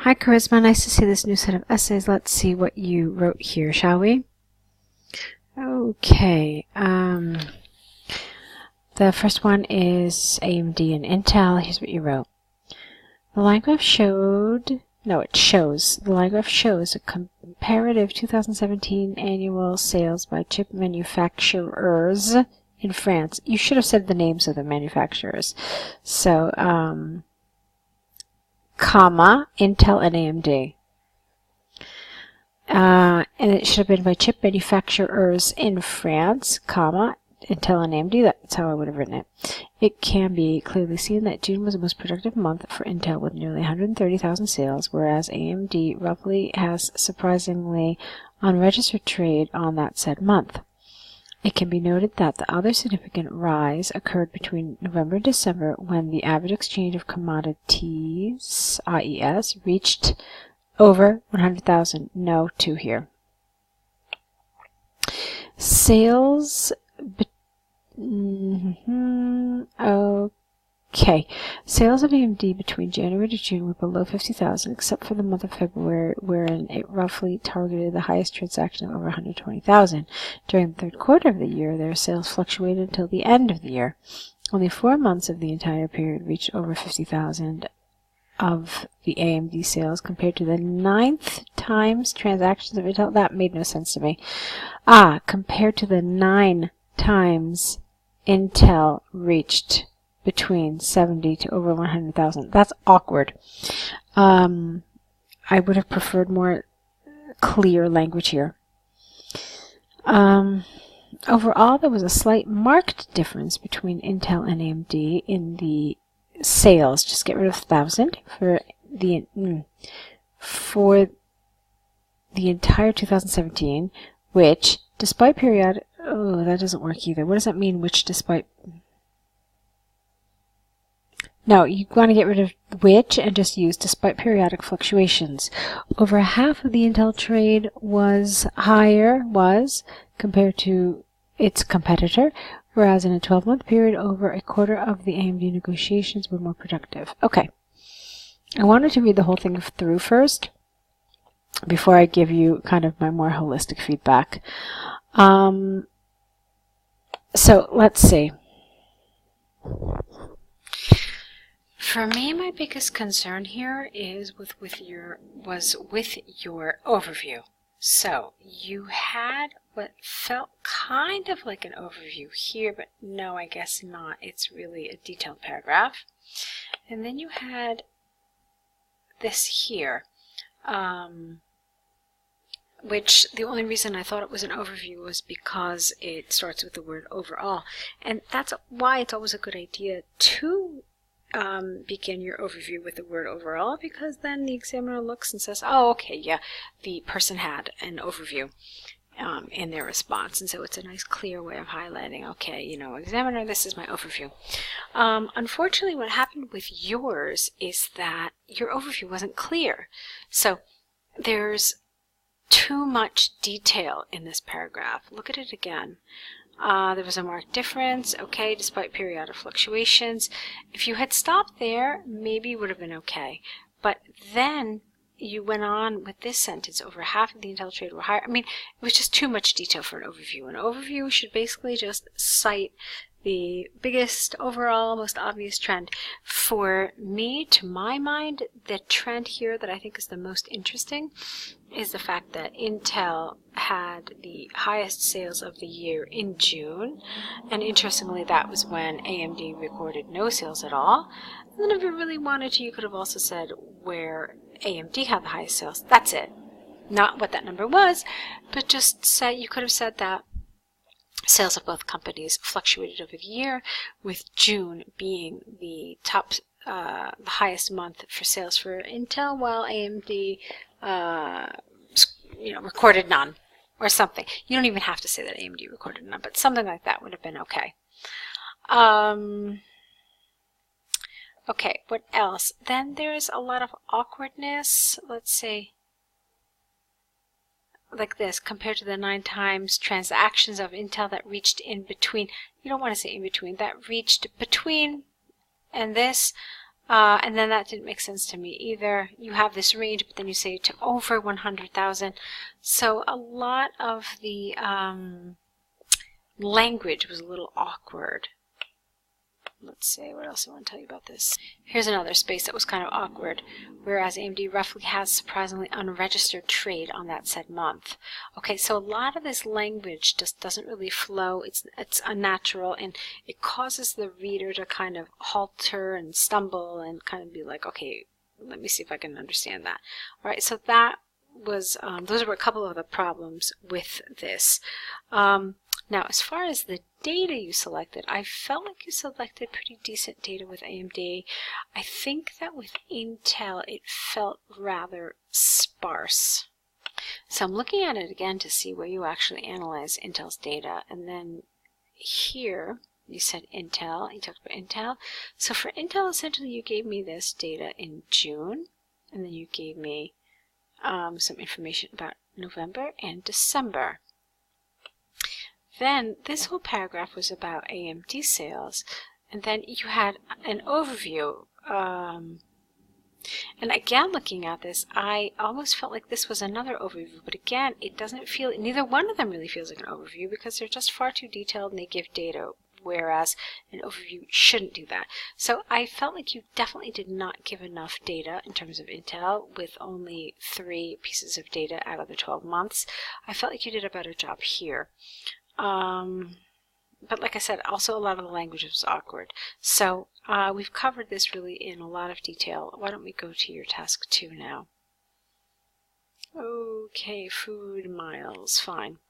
Hi Charisma, nice to see this new set of essays. Let's see what you wrote here, shall we? Okay, the first one is AMD and Intel. Here's what you wrote. The line graph shows the line graph shows a comparative 2017 annual sales by chip manufacturers in France. You should have said the names of the manufacturers. So, comma, Intel and AMD. And it should have been by chip manufacturers in France, comma, Intel and AMD. That's how I would have written it. It can be clearly seen that June was the most productive month for Intel with nearly 130,000 sales, whereas AMD roughly has surprisingly unregistered trade on that said month. It can be noted that the other significant rise occurred between November and December when the average exchange of commodities, IES, reached over 100,000. No 2 here. Sales. Okay. Sales of AMD between January to June were below 50,000, except for the month of February, wherein it roughly targeted the highest transaction of over 120,000. During the third quarter of the year, their sales fluctuated until the end of the year. Only 4 months of the entire period reached over 50,000 of the AMD sales, compared to the 9th times transactions of Intel. That made no sense to me. Compared to the 9 times Intel reached between 70 to over 100,000. That's awkward. I would have preferred more clear language here. Overall, there was a slight marked difference between Intel and AMD in the sales. Just get rid of 1,000 for the entire 2017, which, despite periodic... Oh, that doesn't work either. What does that mean, which despite... No, you want to get rid of which and just use despite periodic fluctuations. Over half of the Intel trade was compared to its competitor, whereas in a 12-month period, over a quarter of the AMD negotiations were more productive. Okay. I wanted to read the whole thing through first before I give you kind of my more holistic feedback. So let's see. For me, my biggest concern here is with your overview. So you had what felt kind of like an overview here, but no, I guess not. It's really a detailed paragraph. And then you had this here, which the only reason I thought it was an overview was because it starts with the word overall. And that's why it's always a good idea to begin your overview with the word overall, because then the examiner looks and says, oh, okay, yeah, the person had an overview in their response. And so it's a nice clear way of highlighting, okay, examiner, this is my overview. Unfortunately, what happened with yours is that your overview wasn't clear. So there's too much detail in this paragraph. Look at it again. There was a marked difference, okay, despite periodic fluctuations. If you had stopped there, maybe it would have been okay. But then you went on with this sentence, over half of the Intel trade were higher. I mean, it was just too much detail for an overview. An overview should basically just cite the biggest, overall, most obvious trend. For me, to my mind, the trend here that I think is the most interesting is the fact that Intel had the highest sales of the year in June, and interestingly, that was when AMD recorded no sales at all. And then if you really wanted to, you could have also said where AMD had the highest sales. That's it. Not what that number was, but just say, you could have said that sales of both companies fluctuated over the year, with June being the top, the highest month for sales for Intel, while AMD, recorded none, or something. You don't even have to say that AMD recorded none, but something like that would have been okay. Okay, what else? Then there's a lot of awkwardness. Let's see. Like this, compared to the 9 times transactions of Intel that reached in between. You don't want to say in between. That reached between and this. And then that didn't make sense to me either. You have this range, but then you say to over 100,000. So a lot of the language was a little awkward. Let's see, what else I want to tell you about this. Here's another space that was kind of awkward. Whereas AMD roughly has surprisingly unregistered trade on that said month. Okay, so a lot of this language just doesn't really flow. It's unnatural, and it causes the reader to kind of halter and stumble and kind of be like, okay, let me see if I can understand that. All right, so that was, those were a couple of the problems with this. Now, as far as the data you selected, I felt like you selected pretty decent data with AMD. I think that with Intel, it felt rather sparse. So I'm looking at it again to see where you actually analyze Intel's data. And then here, you said Intel, you talked about Intel. So for Intel, essentially, you gave me this data in June, and then you gave me some information about November and December. Then this whole paragraph was about AMD sales, and then you had an overview. And again, looking at this, I almost felt like this was another overview, but again, it doesn't feel, neither one of them really feels like an overview because they're just far too detailed and they give data, whereas an overview shouldn't do that. So I felt like you definitely did not give enough data in terms of Intel with only 3 pieces of data out of the 12 months. I felt like you did a better job here. But like I said, also a lot of the language was awkward. So we've covered this really in a lot of detail. Why don't we go to your task 2 now? Okay, food miles, fine.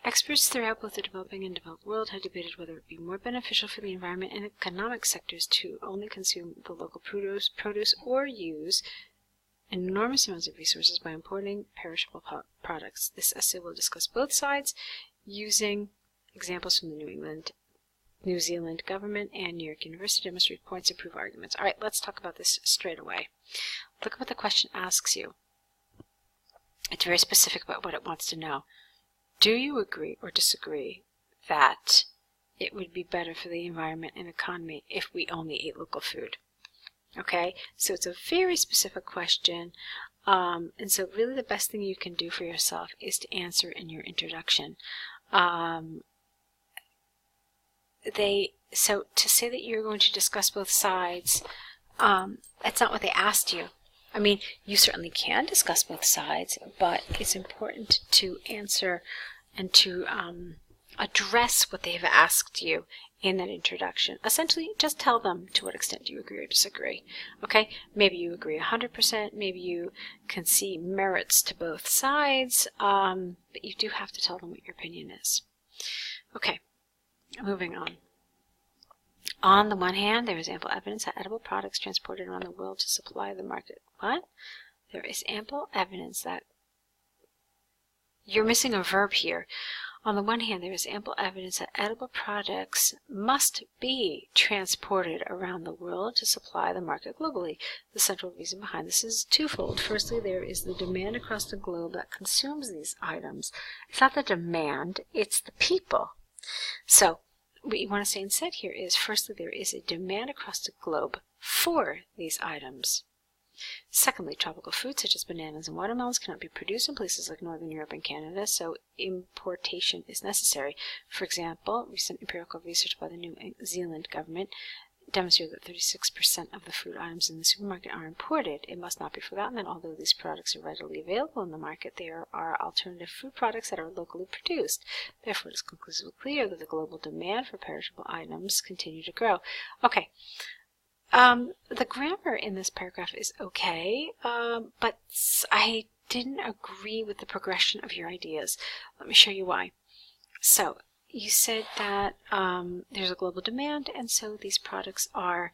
Experts throughout both the developing and developed world have debated whether it would be more beneficial for the environment and economic sectors to only consume the local produce or use enormous amounts of resources by importing perishable products. This essay will discuss both sides using examples from the New Zealand government and New York University to demonstrate points and prove arguments. All right, let's talk about this straight away. Look at what the question asks you. It's very specific about what it wants to know. Do you agree or disagree that it would be better for the environment and economy if we only ate local food? Okay, so it's a very specific question. And so really the best thing you can do for yourself is to answer in your introduction. So to say that you're going to discuss both sides, that's not what they asked you. I mean, you certainly can discuss both sides, but it's important to answer and to address what they've asked you in that introduction. Essentially, just tell them to what extent you agree or disagree. Okay? Maybe you agree 100%, maybe you can see merits to both sides, but you do have to tell them what your opinion is. Okay, moving on. On the one hand, there is ample evidence that edible products transported around the world to supply the market. What? There is ample evidence that... You're missing a verb here. On the one hand, there is ample evidence that edible products must be transported around the world to supply the market globally. The central reason behind this is twofold. Firstly, there is the demand across the globe that consumes these items. It's not the demand, it's the people. So, what you want to say instead here is, firstly, there is a demand across the globe for these items. Secondly, tropical fruits such as bananas and watermelons cannot be produced in places like Northern Europe and Canada, so importation is necessary. For example, recent empirical research by the New Zealand government demonstrated that 36% of the food items in the supermarket are imported. It must not be forgotten that although these products are readily available in the market, there are alternative food products that are locally produced. Therefore, it is conclusively clear that the global demand for perishable items continue to grow. Okay. The grammar in this paragraph is okay, but I didn't agree with the progression of your ideas. Let me show you why. So, you said that there's a global demand, and so these products are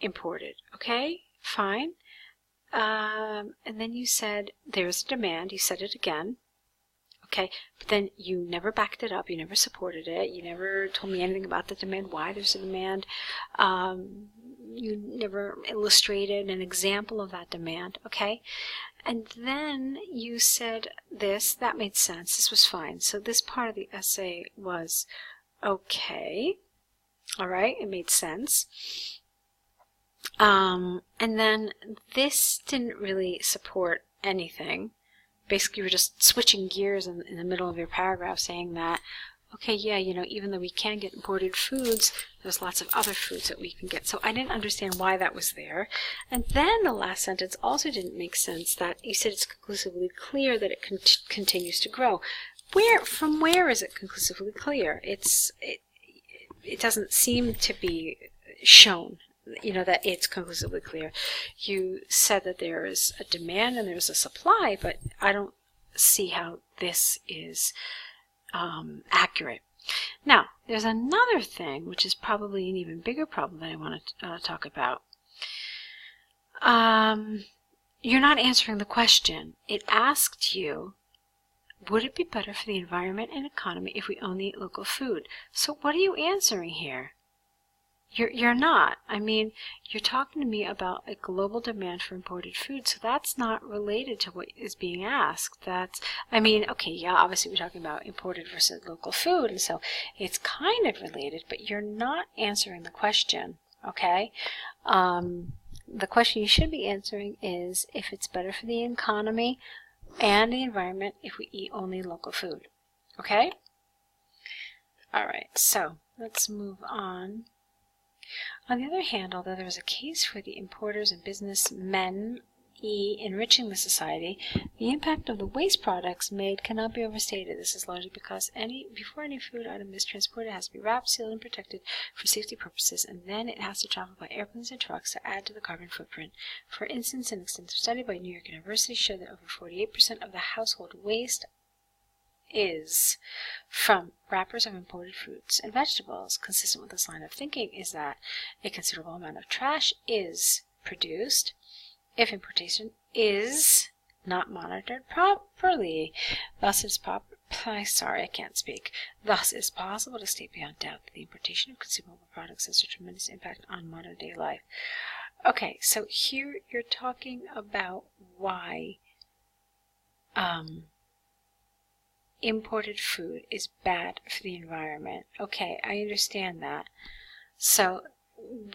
imported. Okay, fine. And then you said there's a demand. You said it again. Okay, but then you never backed it up. You never supported it. You never told me anything about the demand, why there's a demand. You never illustrated an example of that demand. Okay, and then you said this. That made sense. This was fine. So this part of the essay was okay. All right, it made sense. And then this didn't really support anything. Basically, you're just switching gears in the middle of your paragraph saying that, okay, yeah, even though we can get imported foods, there's lots of other foods that we can get. So I didn't understand why that was there. And then the last sentence also didn't make sense, that you said it's conclusively clear that it continues to grow. From where is it conclusively clear? It doesn't seem to be shown, that it's conclusively clear. You said that there is a demand and there's a supply, but I don't see how this is accurate. Now, there's another thing, which is probably an even bigger problem that I want to talk about. You're not answering the question. It asked you, would it be better for the environment and economy if we only eat local food? So what are you answering here? You're not. I mean, you're talking to me about a global demand for imported food, so that's not related to what is being asked. Okay, yeah, obviously we're talking about imported versus local food, and so it's kind of related, but you're not answering the question, okay? The question you should be answering is if it's better for the economy and the environment if we eat only local food, okay? All right, so let's move on. On the other hand, although there is a case for the importers and businessmen enriching the society, the impact of the waste products made cannot be overstated. This is largely because before any food item is transported, it has to be wrapped, sealed, and protected for safety purposes, and then it has to travel by airplanes and trucks to add to the carbon footprint. For instance, an extensive study by New York University showed that over 48% of the household waste is from wrappers of imported fruits and vegetables. Consistent with this line of thinking is that a considerable amount of trash is produced if importation is not monitored properly. Thus it's possible to state beyond doubt that the importation of consumable products has a tremendous impact on modern day life. Okay, so here you're talking about why imported food is bad for the environment. Okay, I understand that. So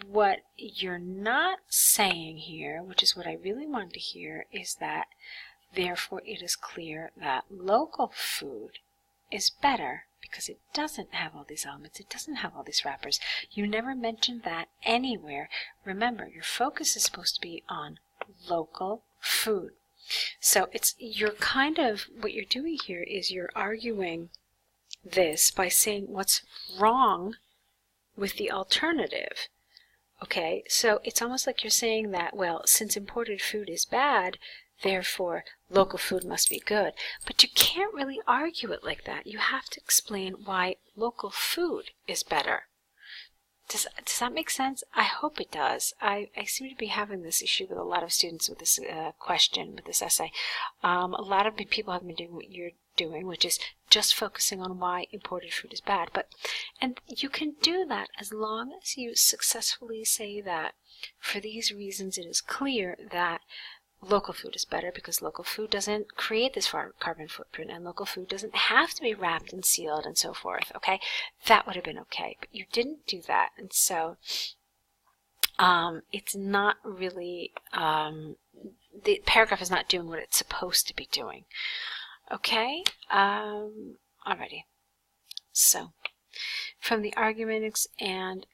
what you're not saying here, which is what I really wanted to hear, is that therefore it is clear that local food is better because it doesn't have all these elements, it doesn't have all these wrappers. You never mentioned that anywhere. Remember, your focus is supposed to be on local food. So what you're doing here is you're arguing this by saying what's wrong with the alternative. Okay, so it's almost like you're saying that, well, since imported food is bad, therefore local food must be good. But you can't really argue it like that. You have to explain why local food is better. Does that make sense? I hope it does. I seem to be having this issue with a lot of students with this question, with this essay. A lot of people have been doing what you're doing, which is just focusing on why imported food is bad. And you can do that as long as you successfully say that for these reasons it is clear that local food is better because local food doesn't create this carbon footprint and local food doesn't have to be wrapped and sealed and so forth, okay? That would have been okay, but you didn't do that, and so it's not really, the paragraph is not doing what it's supposed to be doing, okay? Alrighty, so from the arguments and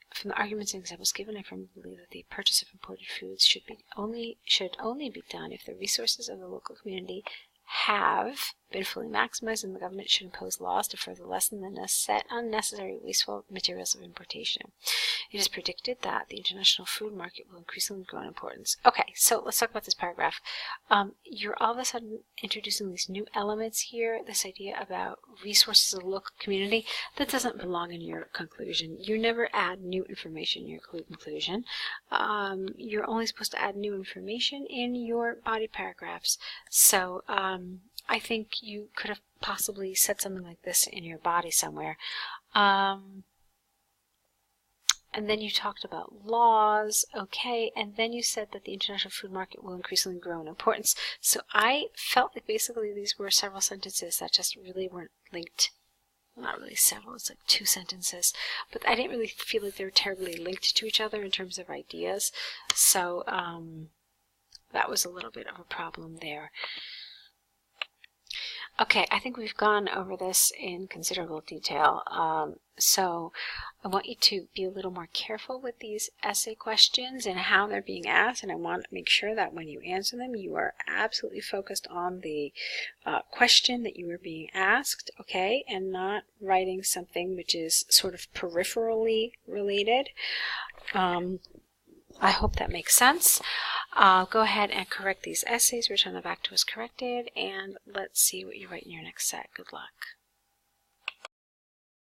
examples given, I firmly believe that the purchase of imported foods should only be done if the resources of the local community have been fully maximized, and the government should impose laws to further lessen the unnecessary wasteful materials of importation. It is predicted that the international food market will increasingly grow in importance. Okay, so let's talk about this paragraph. You're all of a sudden introducing these new elements here, this idea about resources of the local community. That doesn't belong in your conclusion. You never add new information in your conclusion. You're only supposed to add new information in your body paragraphs. So I think you could have possibly said something like this in your body somewhere. And then you talked about laws, okay, and then you said that the international food market will increasingly grow in importance. So I felt like basically these were several sentences that just really weren't linked not really several, it's like 2 sentences, but I didn't really feel like they were terribly linked to each other in terms of ideas, so that was a little bit of a problem there. Okay, I think we've gone over this in considerable detail, so I want you to be a little more careful with these essay questions and how they're being asked, and I want to make sure that when you answer them, you are absolutely focused on the question that you are being asked, okay, and not writing something which is sort of peripherally related. I hope that makes sense. Go ahead and correct these essays, return them back to us corrected, and let's see what you write in your next set. Good luck.